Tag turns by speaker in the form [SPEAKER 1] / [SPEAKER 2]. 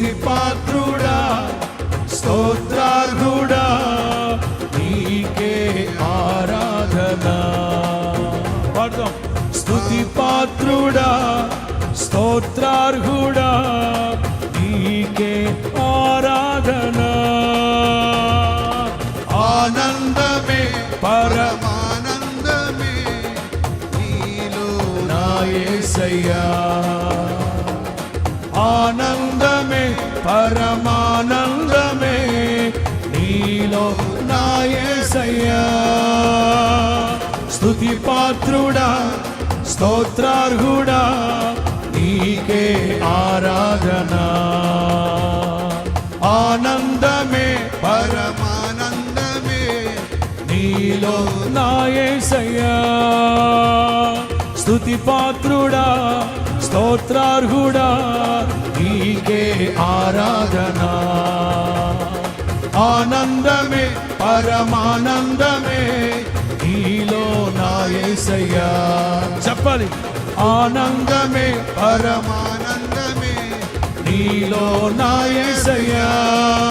[SPEAKER 1] స్తుతి పాత్రుడా స్తోత్రార్హుడా నీకే ఆరాధన. పాడదాం. స్తుతి పాత్రుడా స్తోత్రార్హుడా నీకే ఆరాధన. ఆనందమే
[SPEAKER 2] పరమానందమే నీలో
[SPEAKER 1] నా యేసయ్యా. ఆనందమే పరమానందమే నీలో నా యేసయ్యా. స్తుతి పాత్రుడా స్తోత్రార్హుడా నీకే ఆరాధన. ఆనందమే
[SPEAKER 2] పరమానందమే
[SPEAKER 1] నీలో నా యేసయ్యా. స్తుతి పాత్రుడా స్తోత్రార్హుడా నీకే ఆరాధన. ఆనందమే పరమానందమే నీలో నా యేసయ్యా. చెప్పాలి. ఆనందమే
[SPEAKER 2] పరమానందమే
[SPEAKER 1] నీలో నా